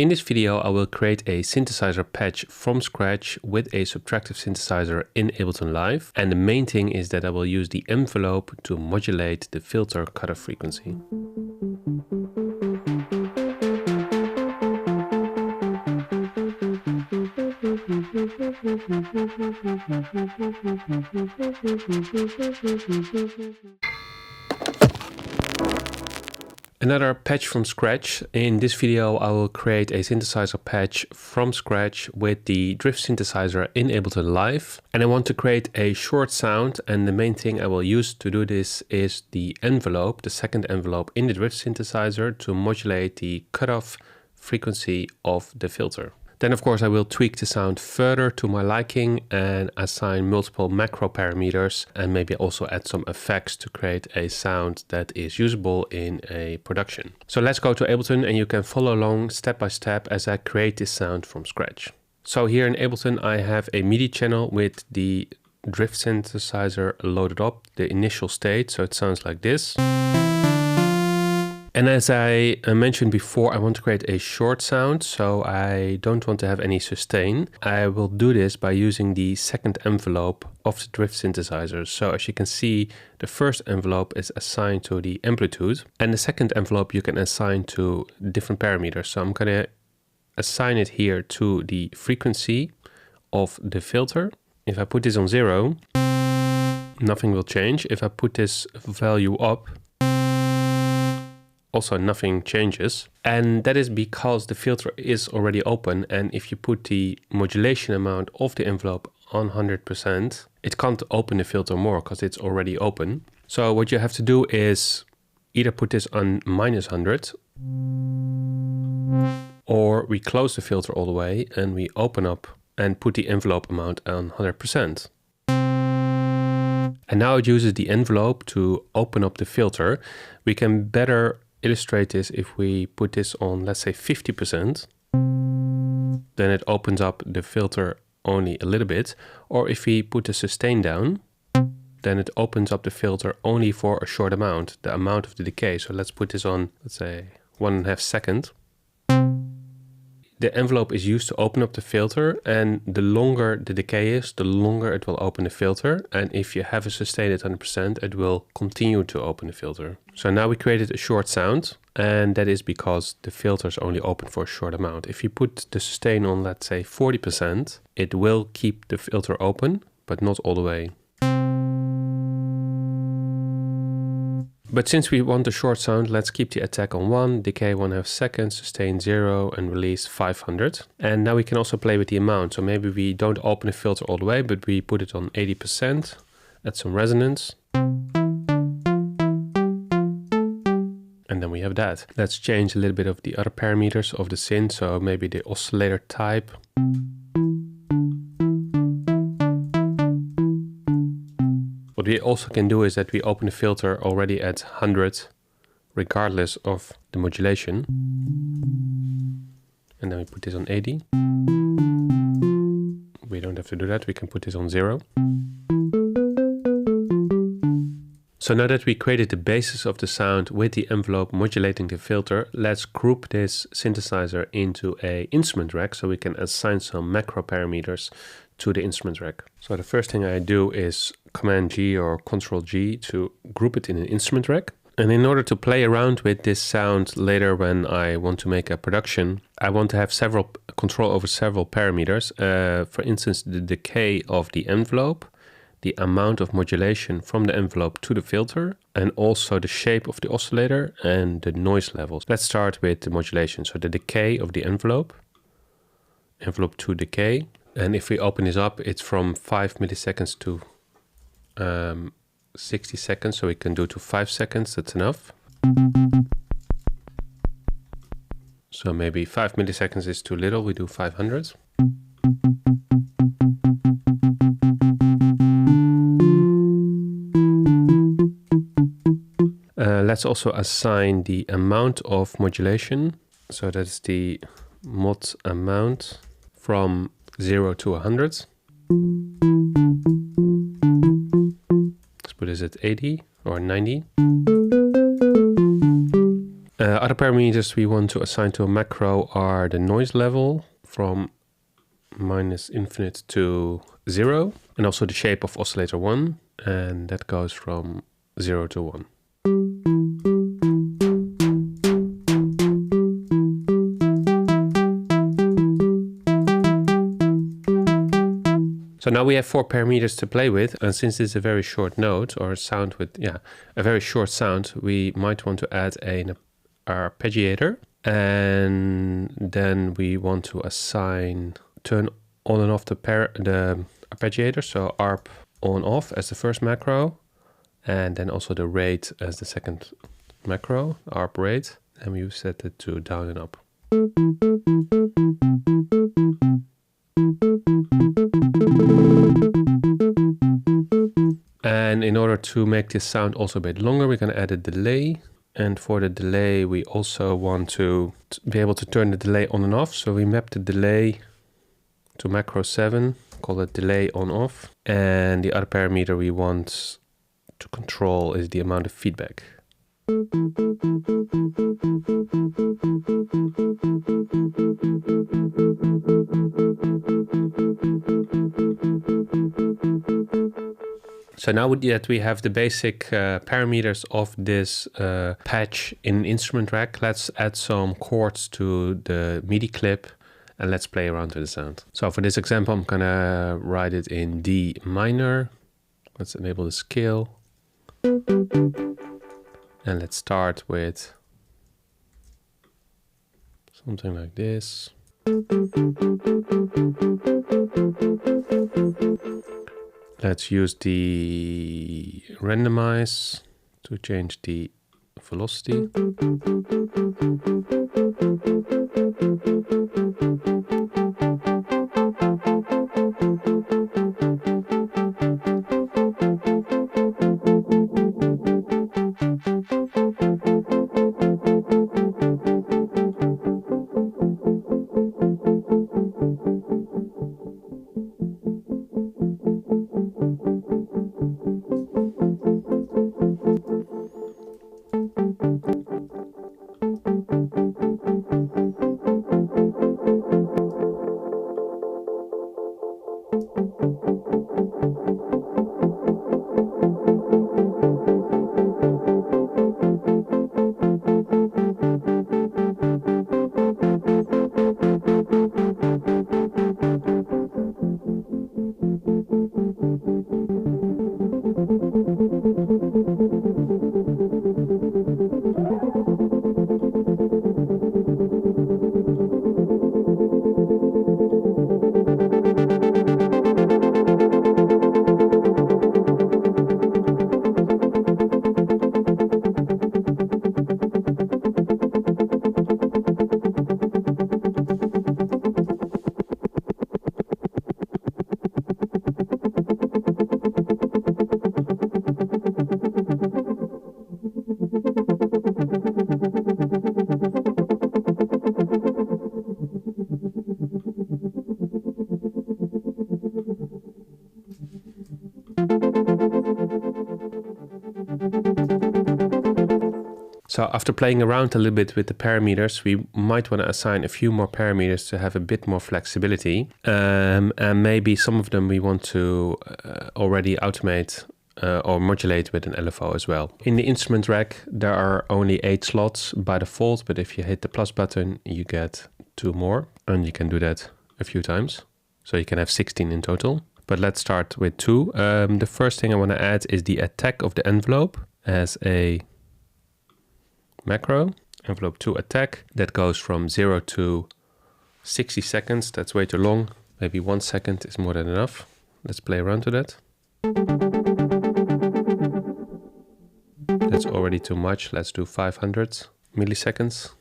In this video, I will create a synthesizer patch from scratch with a subtractive synthesizer in Ableton Live. And the main thing is that I will use the envelope to modulate the filter cutoff frequency. Another patch from scratch. In this video, I will create a synthesizer patch from scratch with the drift synthesizer in Ableton Live. And I want to create a short sound, and the main thing I will use to do this is the envelope, the second envelope in the drift synthesizer to modulate the cutoff frequency of the filter. Then of course I will tweak the sound further to my liking and assign multiple macro parameters and maybe also add some effects to create a sound that is usable in a production. So let's go to Ableton and you can follow along step by step as I create this sound from scratch. So here in Ableton I have a MIDI channel with the drift synthesizer loaded up, the initial state, so it sounds like this. And as I mentioned before, I want to create a short sound, so I don't want to have any sustain. I will do this by using the second envelope of the drift synthesizer. So as you can see, the first envelope is assigned to the amplitude, and the second envelope you can assign to different parameters. So I'm going to assign it here to the frequency of the filter. If I put this on 0, nothing will change. If I put this value up, also nothing changes. And that is because the filter is already open, and if you put the modulation amount of the envelope on 100%, it can't open the filter more because it's already open. So what you have to do is either put this on -100, or we close the filter all the way and we open up and put the envelope amount on 100%. And now it uses the envelope to open up the filter. We can better illustrate this if we put this on, let's say 50%, then it opens up the filter only a little bit. Or if we put the sustain down, then it opens up the filter only for a short amount, the amount of the decay. So let's put this on, let's say 1.5 seconds. The envelope is used to open up the filter, and the longer the decay is, the longer it will open the filter. And if you have a sustain at 100%, it will continue to open the filter. So now we created a short sound, and that is because the filter is only open for a short amount. If you put the sustain on, let's say 40%, it will keep the filter open, but not all the way. But since we want a short sound, let's keep the attack on 1, decay 1.5 seconds, sustain 0, and release 500. And now we can also play with the amount. So maybe we don't open the filter all the way, but we put it on 80%, add some resonance. And then we have that. Let's change a little bit of the other parameters of the synth. So maybe the oscillator type. What we also can do is that we open the filter already at 100, regardless of the modulation. And then we put this on 80. We don't have to do that, we can put this on 0. So now that we created the basis of the sound with the envelope modulating the filter, let's group this synthesizer into an instrument rack so we can assign some macro parameters to the instrument rack. So the first thing I do is Command G or Control G to group it in an instrument rack. And in order to play around with this sound later when I want to make a production, I want to have control over several parameters. For instance, the decay of the envelope, the amount of modulation from the envelope to the filter, and also the shape of the oscillator and the noise levels. Let's start with the modulation. So the decay of the envelope to decay. And if we open this up, it's from 5 milliseconds to 60 seconds. So we can do to 5 seconds, that's enough. So maybe 5 milliseconds is too little, we do 500. Let's also assign the amount of modulation. So that's the mod amount from 0 to 100. Let's put this at 80 or 90. Other parameters we want to assign to a macro are the noise level from -infinite to 0, and also the shape of oscillator 1, and that goes from 0 to 1. So now we have 4 parameters to play with, and since it's a very short note or a sound with a very short sound, we might want to add an arpeggiator, and then we want to turn on and off the arpeggiator, so arp on off as the first macro, and then also the rate as the second macro, arp rate, and we set it to down and up. And in order to make this sound also a bit longer, we're going to add a delay. And for the delay, we also want to be able to turn the delay on and off. So we map the delay to macro 7, call it delay on off. And the other parameter we want to control is the amount of feedback. So now that we have the basic parameters of this patch in instrument rack, let's add some chords to the MIDI clip and let's play around with the sound. So for this example, I'm gonna write it in D minor. Let's enable the scale. And let's start with something like this. Let's use the randomize to change the velocity. So after playing around a little bit with the parameters, we might want to assign a few more parameters to have a bit more flexibility. And maybe some of them we want to already automate or modulate with an LFO as well. In the instrument rack, there are only 8 slots by default, but if you hit the plus button, you get 2 more, and you can do that a few times. So you can have 16 in total. But let's start with 2. The first thing I want to add is the attack of the envelope as a macro. Envelope 2 attack. That goes from 0 to 60 seconds. That's way too long. Maybe 1 second is more than enough. Let's play around with that. That's already too much. Let's do 500 milliseconds.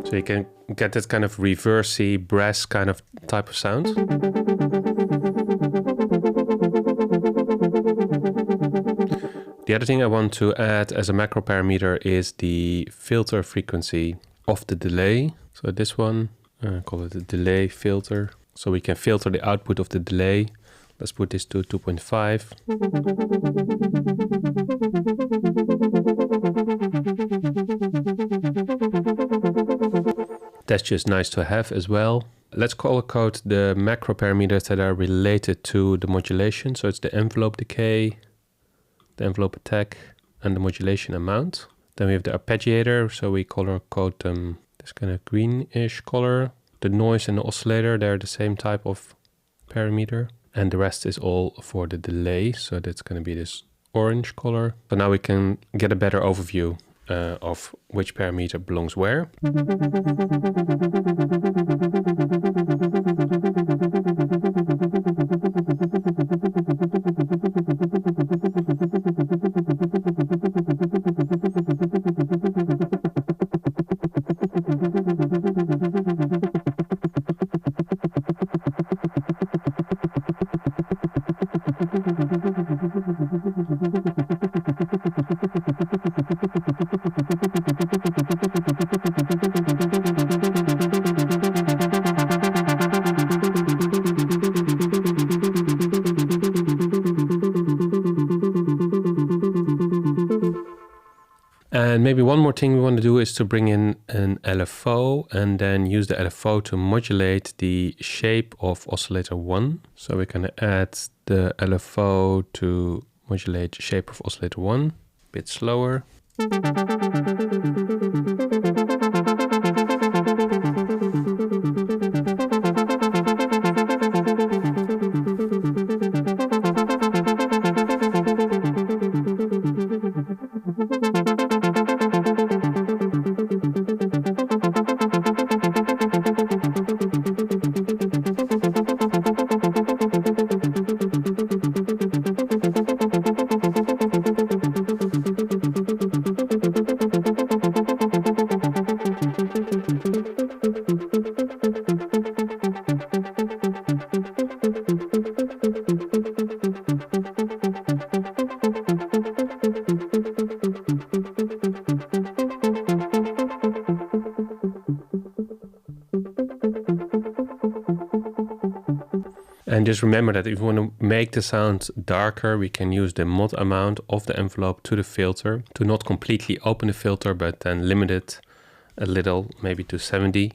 So you can get that kind of reversey, brass kind of type of sound. The other thing I want to add as a macro parameter is the filter frequency of the delay. So this one, I call it the delay filter. So we can filter the output of the delay Let's put this to 2.5. That's just nice to have as well. Let's color code the macro parameters that are related to the modulation. So it's the envelope decay, the envelope attack, and the modulation amount. Then we have the arpeggiator, so we color code them this kind of greenish color. The noise and the oscillator, they're the same type of parameter. And the rest is all for the delay, so that's going to be this orange color. So now we can get a better overview of which parameter belongs where. And maybe one more thing we want to do is to bring in an LFO and then use the LFO to modulate the shape of oscillator 1. So we're going to add the LFO to modulate the shape of oscillator 1, a bit slower. And just remember that if you want to make the sound darker, we can use the mod amount of the envelope to the filter to not completely open the filter, but then limit it a little, maybe to 70.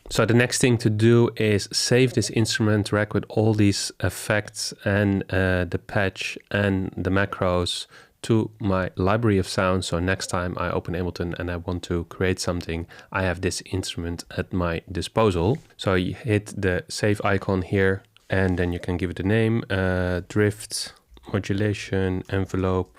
So the next thing to do is save this instrument track with all these effects and the patch and the macros to my library of sounds. So next time I open Ableton and I want to create something, I have this instrument at my disposal. So you hit the save icon here and then you can give it a name, drift, modulation, envelope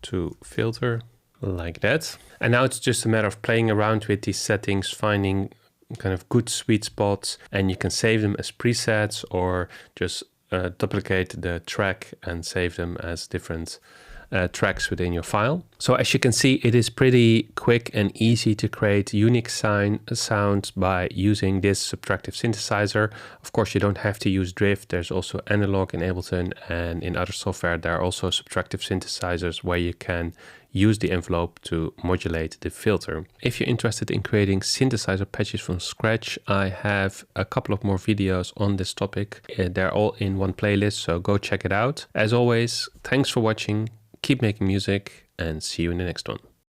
to filter, like that. And now it's just a matter of playing around with these settings, finding kind of good sweet spots, and you can save them as presets or just duplicate the track and save them as different tracks within your file. So as you can see, it is pretty quick and easy to create unique sounds by using this subtractive synthesizer. Of course, you don't have to use drift. There's also analog in Ableton, and in other software there are also subtractive synthesizers where you can use the envelope to modulate the filter. If you're interested in creating synthesizer patches from scratch, I have a couple of more videos on this topic. They're all in one playlist, so go check it out. As always, thanks for watching. Keep making music and see you in the next one.